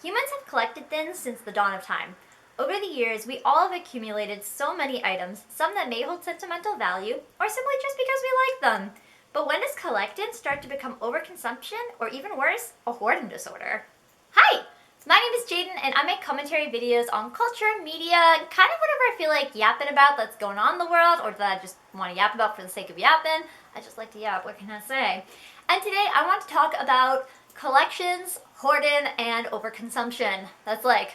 Humans have collected things since the dawn of time. Over the years, we all have accumulated so many items, some that may hold sentimental value, or simply just because we like them. But when does collecting start to become overconsumption, or even worse, a hoarding disorder? Hi! My name is Jaden, and I make commentary videos on culture, media, and kind of whatever I feel like yapping about that's going on in the world, or that I just want to yap about for the sake of yapping. I just like to yap, what can I say? And today I want to talk about collections, hoarding, and overconsumption. That's like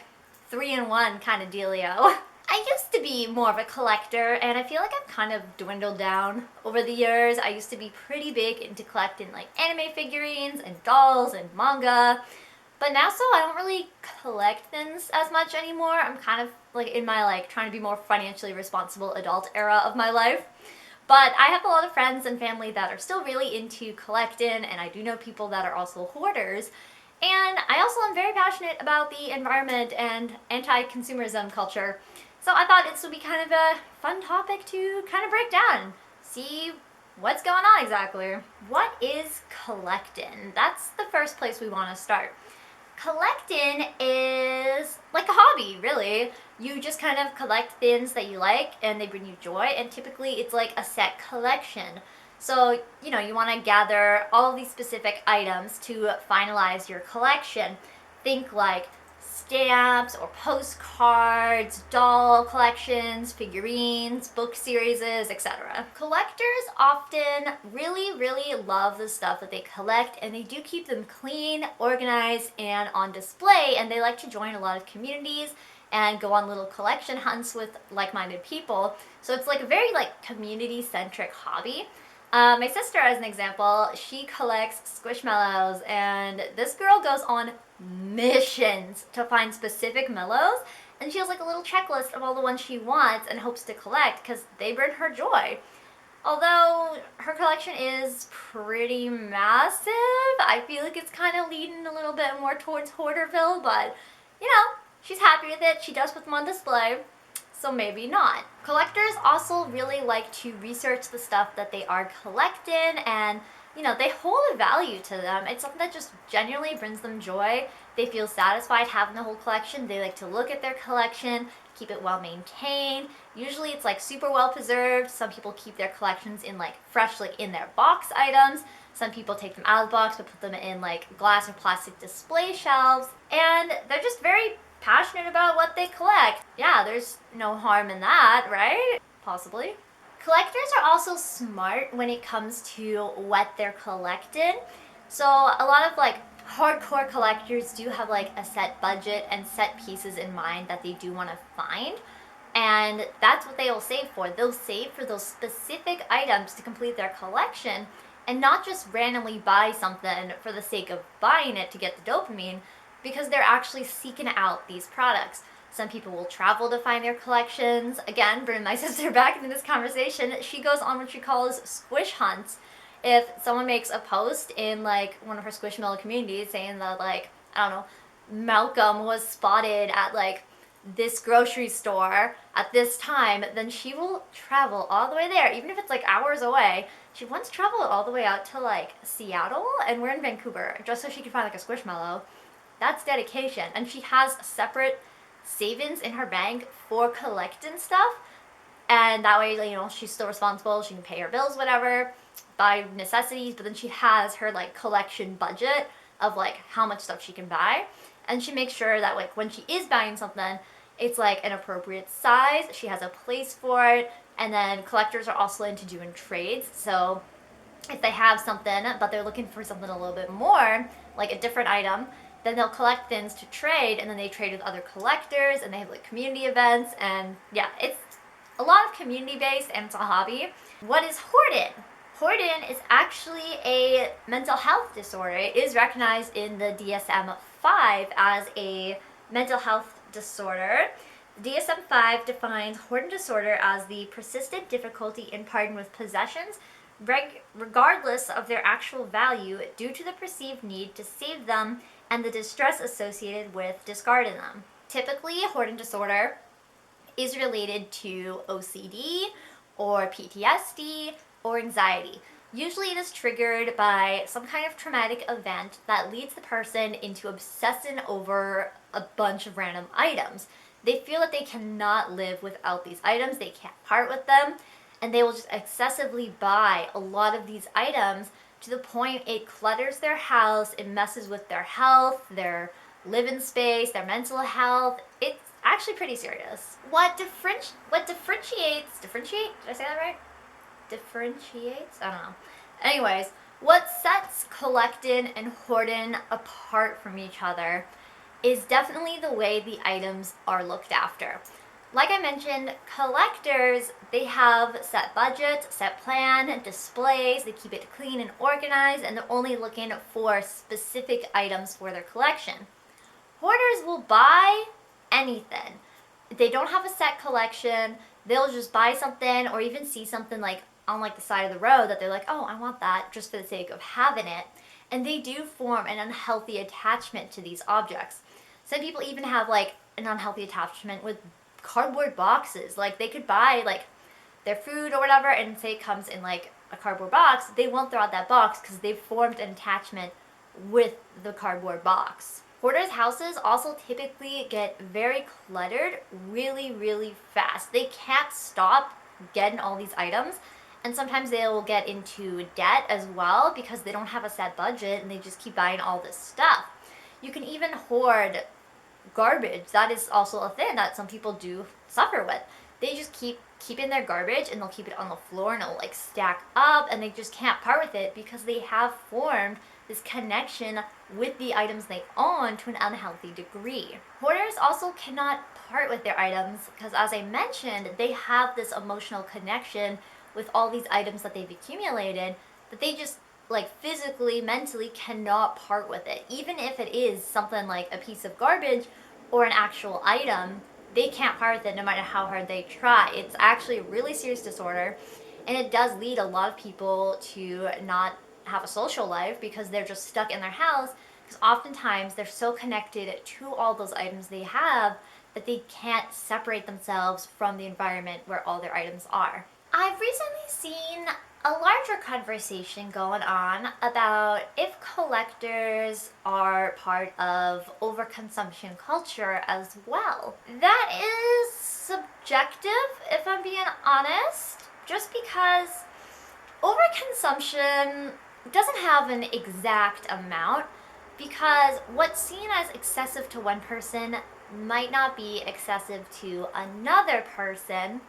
3-in-1 kind of dealio. I used to be more of a collector, and I feel like I've kind of dwindled down over the years. I used to be pretty big into collecting like anime figurines and dolls and manga. But now I don't really collect things as much anymore. I'm kind of like in my like trying to be more financially responsible adult era of my life. But I have a lot of friends and family that are still really into collecting, and I do know people that are also hoarders. And I also am very passionate about the environment and anti-consumerism culture. So I thought this would be kind of a fun topic to kind of break down, see what's going on exactly. What is collecting? That's the first place we want to start. Collecting is like a hobby, really. You just kind of collect things that you like and they bring you joy, and typically it's like a set collection. So, you want to gather all of these specific items to finalize your collection. Think like stamps or postcards, doll collections, figurines, book series, etc. Collectors often really love the stuff that they collect, and they do keep them clean, organized, and on display, and they like to join a lot of communities and go on little collection hunts with like-minded people. So it's like a very community-centric hobby. My sister, as an example, she collects Squishmallows, and this girl goes on missions to find specific mellows, and she has like a little checklist of all the ones she wants and hopes to collect because they bring her joy. Although her collection is pretty massive, I feel like it's kind of leading a little bit more towards Hoarderville, but she's happy with it. She does put them on display, so maybe not. Collectors also really like to research the stuff that they are collecting, and they hold a value to them. It's something that just genuinely brings them joy. They feel satisfied having the whole collection. They like to look at their collection, keep it well maintained. Usually it's like super well preserved. Some people keep their collections in like fresh, like in their box items. Some people take them out of the box but put them in like glass or plastic display shelves. And they're just very passionate about what they collect. Yeah, there's no harm in that, right? Possibly. Collectors are also smart when it comes to what they're collecting. So a lot of hardcore collectors do have like a set budget and set pieces in mind that they do want to find. And that's what they will save for. They'll save for those specific items to complete their collection, and not just randomly buy something for the sake of buying it to get the dopamine, because they're actually seeking out these products. Some people will travel to find their collections. Again, bringing my sister back into this conversation, she goes on what she calls squish hunts. If someone makes a post in like one of her Squishmallow communities saying that I don't know, Malcolm was spotted at like this grocery store at this time, then she will travel all the way there, even if it's like hours away. She once traveled all the way out to like Seattle, and we're in Vancouver, just so she could find like a Squishmallow. That's dedication. And she has separate savings in her bank for collecting stuff, and that way she's still responsible. She can pay her bills, whatever, buy necessities, but then she has her like collection budget of like how much stuff she can buy, and she makes sure that like when she is buying something, it's like an appropriate size. She has a place for it. And then collectors are also into doing trades. So if they have something but they're looking for something a little bit more, like a different item, then they'll collect things to trade, and then they trade with other collectors, and they have like community events, and yeah, it's a lot of community based, and it's a hobby. What is hoarding? Hoarding is actually a mental health disorder. It is recognized in the DSM-5 as a mental health disorder. DSM-5 defines hoarding disorder as the persistent difficulty in parting with possessions, regardless of their actual value, due to the perceived need to save them and the distress associated with discarding them. Typically, hoarding disorder is related to OCD or PTSD or anxiety. Usually it is triggered by some kind of traumatic event that leads the person into obsessing over a bunch of random items. They feel that they cannot live without these items, they can't part with them, and they will just excessively buy a lot of these items to the point it clutters their house, it messes with their health, their living space, their mental health. It's actually pretty serious. What differentiates, did I say that right? Differentiates? I don't know. Anyways, what sets collecting and hoarding apart from each other is definitely the way the items are looked after. Like I mentioned, collectors, they have set budgets, set plan, displays, they keep it clean and organized, and they're only looking for specific items for their collection. Hoarders will buy anything. If they don't have a set collection, they'll just buy something or even see something like on like the side of the road that they're like, oh, I want that just for the sake of having it. And they do form an unhealthy attachment to these objects. Some people even have like an unhealthy attachment with cardboard boxes. Like they could buy like their food or whatever and say it comes in like a cardboard box. They won't throw out that box because they've formed an attachment with the cardboard box. Hoarders' houses also typically get very cluttered really, really fast. They can't stop getting all these items, and sometimes they will get into debt as well because they don't have a set budget and they just keep buying all this stuff. You can even hoard garbage. That is also a thing that some people do suffer with. They just keep keeping their garbage and they'll keep it on the floor and it'll like stack up and they just can't part with it because they have formed this connection with the items they own to an unhealthy degree. Hoarders also cannot part with their items because, as I mentioned, they have this emotional connection with all these items that they've accumulated that they just like physically, mentally cannot part with it. Even if it is something like a piece of garbage or an actual item, they can't part with it no matter how hard they try. It's actually a really serious disorder, and it does lead a lot of people to not have a social life because they're just stuck in their house because oftentimes they're so connected to all those items they have that they can't separate themselves from the environment where all their items are. I've recently seen a larger conversation going on about if collectors are part of overconsumption culture as well. That is subjective, if I'm being honest, just because overconsumption doesn't have an exact amount, because what's seen as excessive to one person might not be excessive to another person.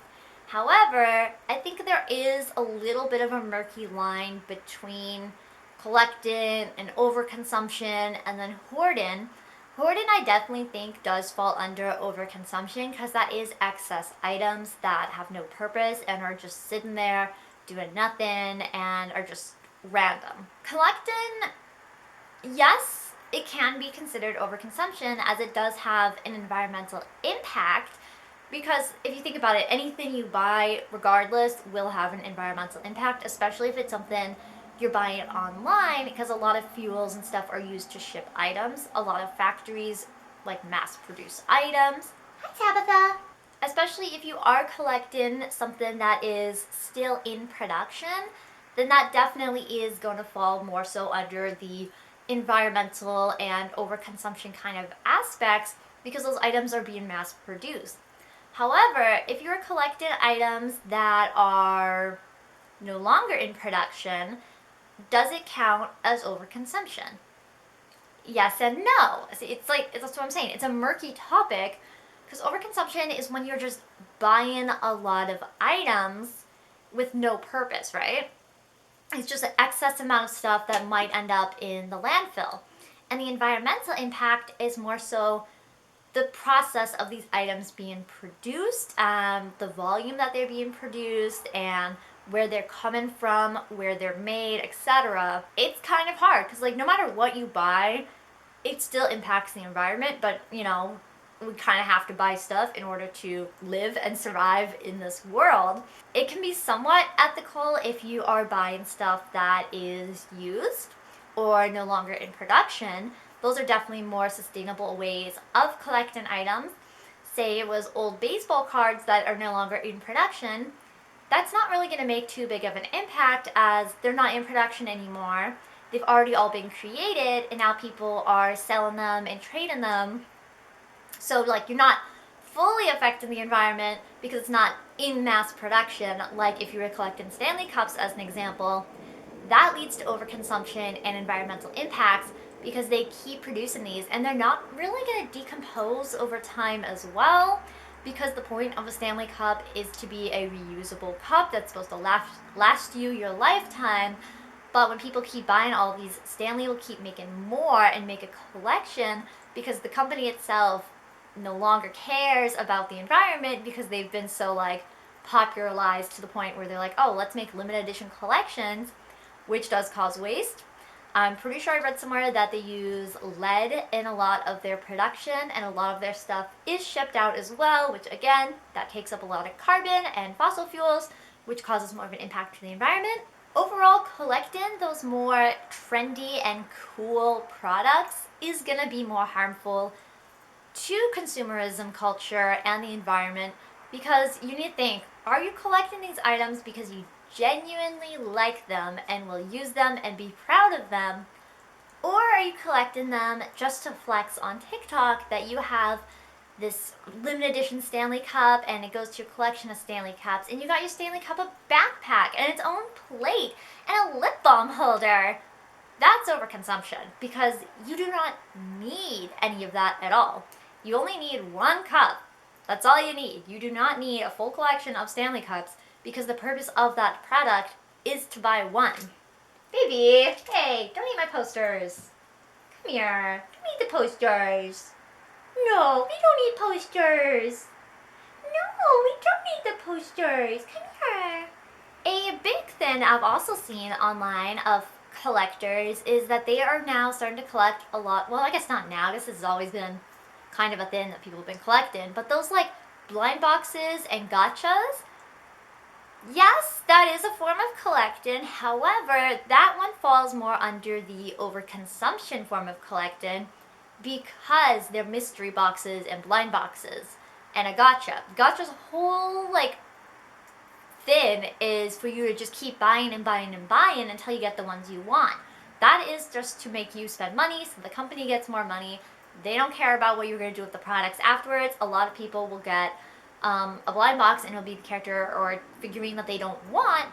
However, I think there is a little bit of a murky line between collecting and overconsumption and then hoarding. Hoarding, I definitely think, does fall under overconsumption because that is excess items that have no purpose and are just sitting there doing nothing and are just random. Collecting, yes, it can be considered overconsumption as it does have an environmental impact. Because if you think about it, anything you buy, regardless, will have an environmental impact, especially if it's something you're buying online, because a lot of fuels and stuff are used to ship items. A lot of factories like mass produce items. Hi, Tabitha! Especially if you are collecting something that is still in production, then that definitely is going to fall more so under the environmental and overconsumption kind of aspects because those items are being mass produced. However, if you're collecting items that are no longer in production, does it count as overconsumption? Yes and no. See, that's what I'm saying. It's a murky topic because overconsumption is when you're just buying a lot of items with no purpose, right? It's just an excess amount of stuff that might end up in the landfill. And the environmental impact is more so the process of these items being produced, the volume that they're being produced, and where they're coming from, where they're made, etc. It's kind of hard because like no matter what you buy, it still impacts the environment, but you know, we kind of have to buy stuff in order to live and survive in this world. It can be somewhat ethical if you are buying stuff that is used or no longer in production. Those are definitely more sustainable ways of collecting items. Say it was old baseball cards that are no longer in production. that's not really going to make too big of an impact as they're not in production anymore. They've already all been created, and now people are selling them and trading them. So like you're not fully affecting the environment because it's not in mass production, like if you were collecting Stanley Cups as an example. That leads to overconsumption and environmental impacts because they keep producing these and they're not really going to decompose over time as well, because the point of a Stanley Cup is to be a reusable cup that's supposed to last you your lifetime. But when people keep buying all these, Stanley will keep making more and make a collection because the company itself no longer cares about the environment because they've been so like popularized to the point where they're like, oh, let's make limited edition collections, which does cause waste. I'm pretty sure I read somewhere that they use lead in a lot of their production, and a lot of their stuff is shipped out as well, which again, that takes up a lot of carbon and fossil fuels, which causes more of an impact to the environment. Overall, collecting those more trendy and cool products is going to be more harmful to consumerism culture and the environment, because you need to think, are you collecting these items because you genuinely like them and will use them and be proud of them? Or are you collecting them just to flex on TikTok that you have this limited edition Stanley Cup and it goes to your collection of Stanley Cups, and you got your Stanley Cup a backpack and its own plate and a lip balm holder? That's overconsumption because you do not need any of that at all. You only need one cup. That's all you need. You do not need a full collection of Stanley Cups because the purpose of that product is to buy one. Baby, hey, don't eat my posters. Come here. Don't eat the posters. No, we don't eat posters. No, we don't eat the posters. Come here. A big thing I've also seen online of collectors is that they are now starting to collect a lot. Well, I guess not now. I guess this has always been kind of a thing that people have been collecting. But those like blind boxes and gachas, yes, that is a form of collecting. However, that one falls more under the overconsumption form of collecting because they're mystery boxes and blind boxes and a gacha. Gacha's whole like thing is for you to just keep buying and buying and buying until you get the ones you want. That is just to make you spend money so the company gets more money. They don't care about what you're going to do with the products afterwards. A lot of people will get a blind box and it'll be the character or figurine that they don't want.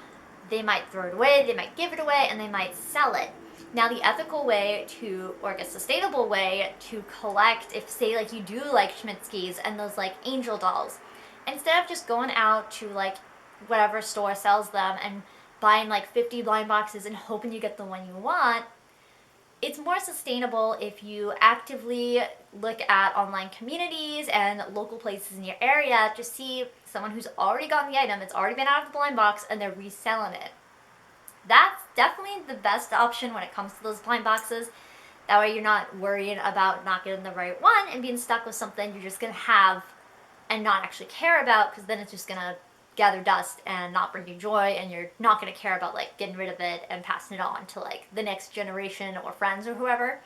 They might throw it away, they might give it away, and they might sell it. Now the ethical way to, or a sustainable way to collect, if say like you do like Schmitzky's and those like angel dolls, instead of just going out to like whatever store sells them and buying like 50 blind boxes and hoping you get the one you want, it's more sustainable if you actively look at online communities and local places in your area to see someone who's already gotten the item, it's already been out of the blind box, and they're reselling it. That's definitely the best option when it comes to those blind boxes. That way you're not worrying about not getting the right one and being stuck with something you're just going to have and not actually care about, because then it's just going to gather dust and not bring you joy, and you're not going to care about like getting rid of it and passing it on to like the next generation or friends or whoever.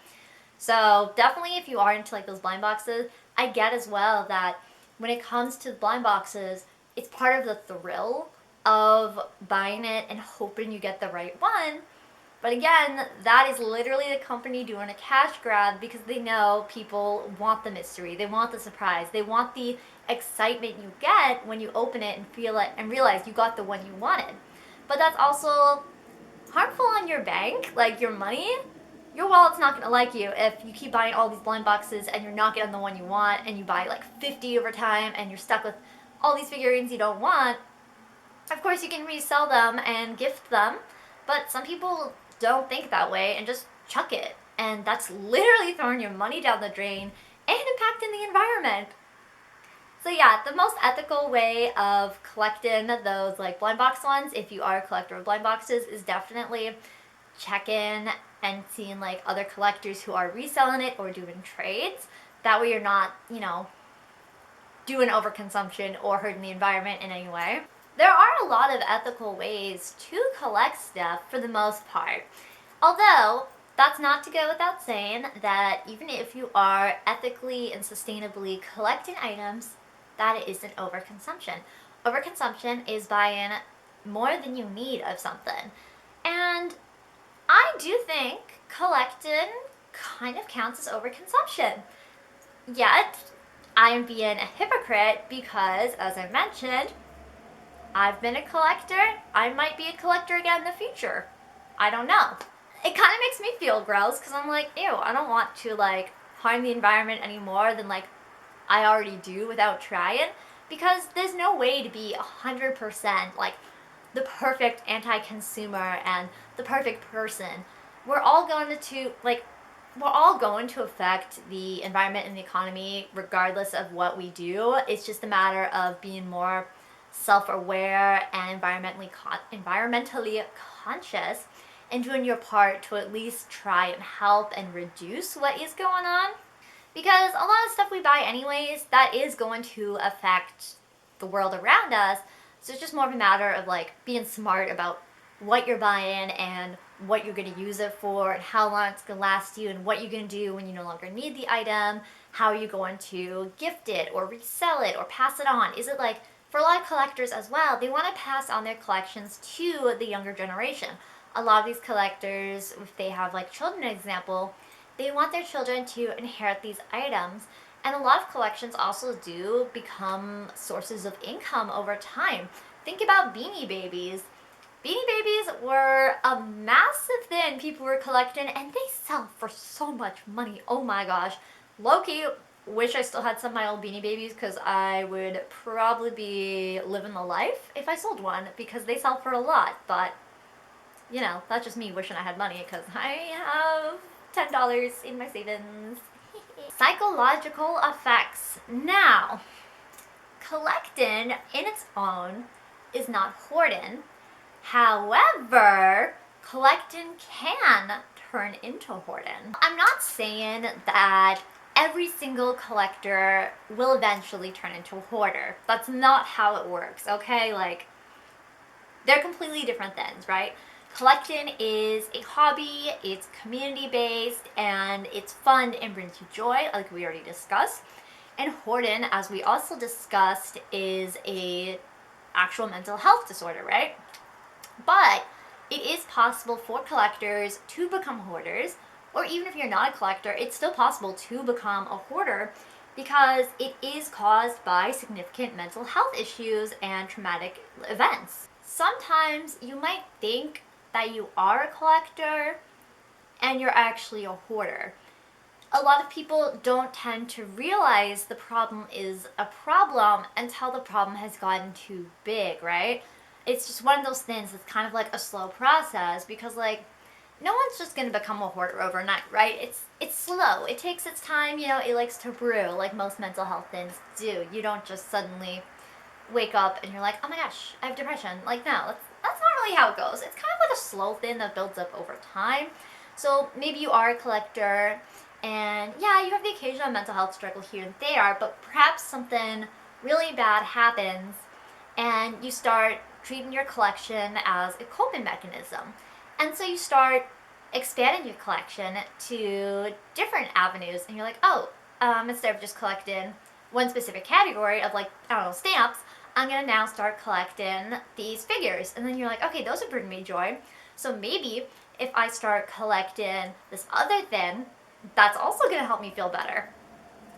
So definitely if you are into like those blind boxes, I get as well that when it comes to blind boxes, it's part of the thrill of buying it and hoping you get the right one. But again, that is literally the company doing a cash grab because they know people want the mystery, they want the surprise, they want the excitement you get when you open it and feel it and realize you got the one you wanted. But that's also harmful on your bank, like your money. Your wallet's not going to like you if you keep buying all these blind boxes and you're not getting the one you want, and you buy like 50 over time and you're stuck with all these figurines you don't want. Of course you can resell them and gift them, but some people don't think that way and just chuck it, and that's literally throwing your money down the drain and impacting the environment. So yeah, the most ethical way of collecting those like blind box ones, if you are a collector of blind boxes, is definitely checking and seeing like other collectors who are reselling it or doing trades. That way you're not, doing overconsumption or hurting the environment in any way. There are a lot of ethical ways to collect stuff for the most part. Although, that's not to go without saying that even if you are ethically and sustainably collecting items, that isn't overconsumption. Overconsumption is buying more than you need of something. And I do think collecting kind of counts as overconsumption. Yet, I am being a hypocrite because, as I mentioned, I've been a collector. I might be a collector again in the future. I don't know. It kind of makes me feel gross because I'm like, ew, I don't want to like harm the environment any more than like I already do without trying, because there's no way to be 100% like the perfect anti-consumer and the perfect person. We're all going to we're all going to affect the environment and the economy regardless of what we do. It's just a matter of being more self-aware and environmentally conscious and doing your part to at least try and help and reduce what is going on. Because a lot of stuff we buy anyways, that is going to affect the world around us. So it's just more of a matter of like being smart about what you're buying and what you're going to use it for and how long it's going to last you and what you're going to do when you no longer need the item, how are you going to gift it or resell it or pass it on. Is it like, for a lot of collectors as well, they want to pass on their collections to the younger generation. A lot of these collectors, if they have like children, an example, they want their children to inherit these items. And a lot of collections also do become sources of income over time. Think about Beanie Babies. Beanie Babies were a massive thing people were collecting, and they sell for so much money. Oh my gosh. Low-key, wish I still had some of my old Beanie Babies because I would probably be living the life if I sold one because they sell for a lot. But, you know, that's just me wishing I had money because I have $10 in my savings. Psychological effects. Now, collecting in its own is not hoarding. However, collecting can turn into hoarding. I'm not saying that every single collector will eventually turn into a hoarder. That's not how it works, okay? Like, they're completely different things, right? Collecting is a hobby, it's community-based, and it's fun and brings you joy, like we already discussed. And hoarding, as we also discussed, is a actual mental health disorder, right? But it is possible for collectors to become hoarders, or even if you're not a collector, it's still possible to become a hoarder because it is caused by significant mental health issues and traumatic events. Sometimes you might think that you are a collector and you're actually a hoarder. A lot of people don't tend to realize the problem is a problem until the problem has gotten too big, right? It's just one of those things that's kind of like a slow process because like no one's just going to become a hoarder overnight, right? It's slow. It takes its time, you know, it likes to brew like most mental health things do. You don't just suddenly wake up and you're like, oh my gosh, I have depression. Like, no, that's not really how it goes. It's kind of like a slow thing that builds up over time. So maybe you are a collector and yeah, you have the occasional mental health struggle here and there, but perhaps something really bad happens and you start treating your collection as a coping mechanism. And so you start expanding your collection to different avenues and you're like, oh, instead of just collecting one specific category of like, I don't know, stamps, I'm gonna now start collecting these figures. And then you're like, okay, those have bring me joy. So maybe if I start collecting this other thing, that's also gonna help me feel better.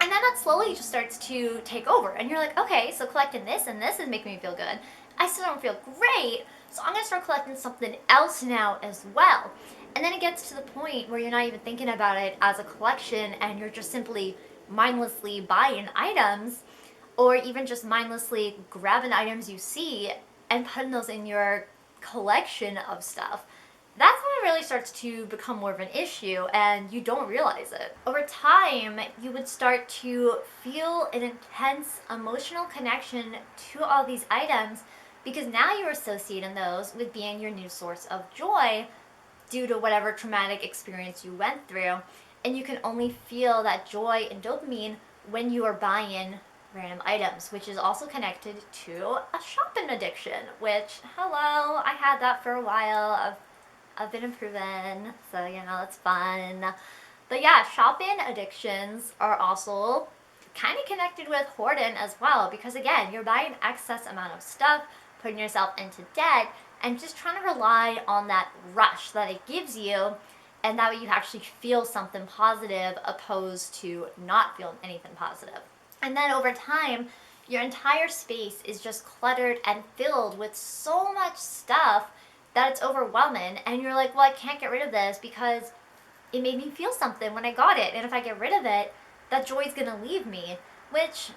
And then that slowly just starts to take over. And you're like, okay, so collecting this and this is making me feel good. I still don't feel great, so I'm gonna start collecting something else now as well. And then it gets to the point where you're not even thinking about it as a collection and you're just simply mindlessly buying items or even just mindlessly grabbing items you see and putting those in your collection of stuff. That's when it really starts to become more of an issue and you don't realize it. Over time, you would start to feel an intense emotional connection to all these items because now you're associating those with being your new source of joy due to whatever traumatic experience you went through. And you can only feel that joy and dopamine when you are buying random items, which is also connected to a shopping addiction, which, hello, I had that for a while. I've been improving, so you know, it's fun. But yeah, shopping addictions are also kind of connected with hoarding as well, because again, you're buying excess amount of stuff putting yourself into debt, and just trying to rely on that rush that it gives you, and that way you actually feel something positive opposed to not feeling anything positive. And then over time, your entire space is just cluttered and filled with so much stuff that it's overwhelming, and you're like, well, I can't get rid of this because it made me feel something when I got it, and if I get rid of it, that joy's gonna leave me, which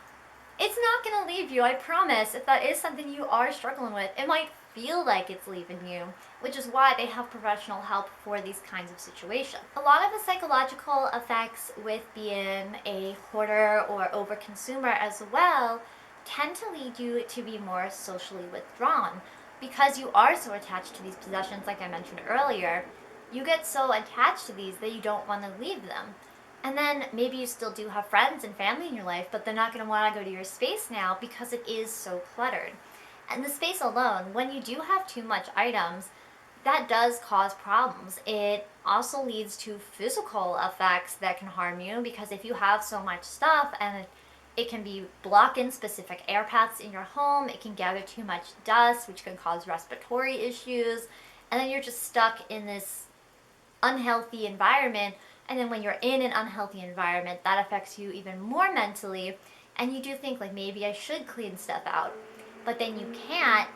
it's not gonna leave you, I promise. If that is something you are struggling with, it might feel like it's leaving you, which is why they have professional help for these kinds of situations. A lot of the psychological effects with being a hoarder or overconsumer as well tend to lead you to be more socially withdrawn. Because you are so attached to these possessions, like I mentioned earlier, you get so attached to these that you don't want to leave them. And then maybe you still do have friends and family in your life, but they're not going to want to go to your space now because it is so cluttered. And the space alone, when you do have too much items, that does cause problems. It also leads to physical effects that can harm you, because if you have so much stuff and it can be blocking specific air paths in your home, it can gather too much dust, which can cause respiratory issues, and then you're just stuck in this unhealthy environment. And then when you're in an unhealthy environment, that affects you even more mentally, and you do think like, maybe I should clean stuff out, but then you can't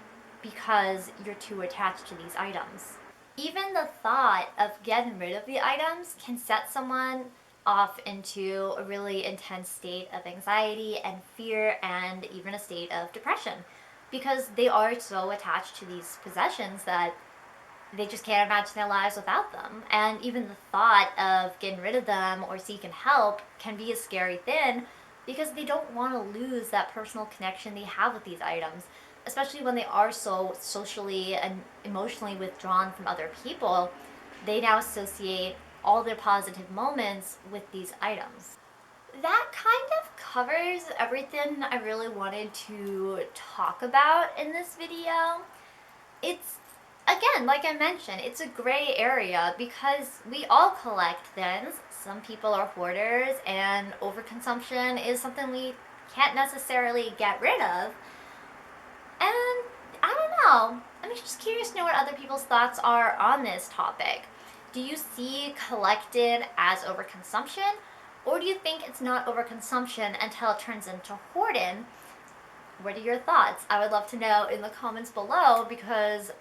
because you're too attached to these items. Even the thought of getting rid of the items can set someone off into a really intense state of anxiety and fear, and even a state of depression, because they are so attached to these possessions that they just can't imagine their lives without them. And even the thought of getting rid of them or seeking help can be a scary thing, because they don't want to lose that personal connection they have with these items, especially when they are so socially and emotionally withdrawn from other people. They now associate all their positive moments with these items. That kind of covers everything I really wanted to talk about in this video. It's, again, like I mentioned, it's a gray area because we all collect things. Some people are hoarders, and overconsumption is something we can't necessarily get rid of. And I don't know, I'm just curious to know what other people's thoughts are on this topic. Do you see collecting as overconsumption, or do you think it's not overconsumption until it turns into hoarding? What are your thoughts? I would love to know in the comments below, because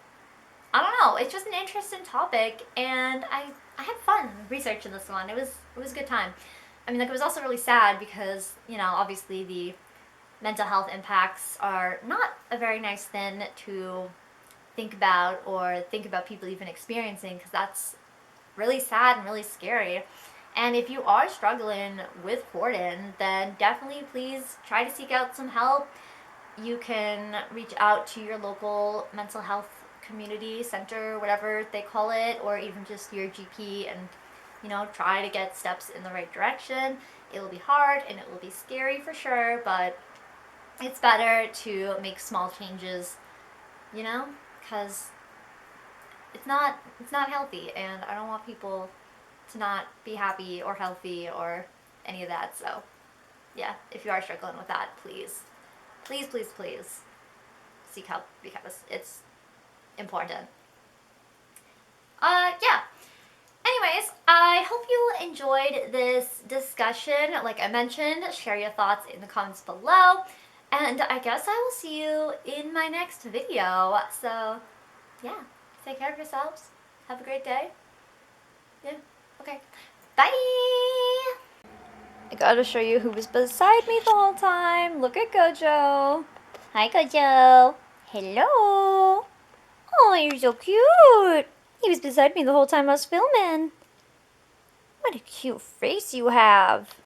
I don't know, it's just an interesting topic, and I had fun researching this one. It was a good time. I mean, like, it was also really sad because, you know, obviously the mental health impacts are not a very nice thing to think about, or think about people even experiencing, because that's really sad and really scary. And if you are struggling with hoarding, then definitely please try to seek out some help. You can reach out to your local mental health community center, whatever they call it, or even just your GP, and, you know, try to get steps in the right direction. It will be hard and it will be scary for sure, but it's better to make small changes, you know, because it's not healthy, and I don't want people to not be happy or healthy or any of that. So yeah, if you are struggling with that, please seek help, because it's important. Yeah. Anyways, I hope you enjoyed this discussion. Like I mentioned, share your thoughts in the comments below, and I guess I will see you in my next video. So yeah, take care of yourselves. Have a great day. Yeah, okay. Bye! I gotta show you who was beside me the whole time. Look at Gojo. Hi, Gojo. Hello. Oh, you're so cute. He was beside me the whole time I was filming. What a cute face you have.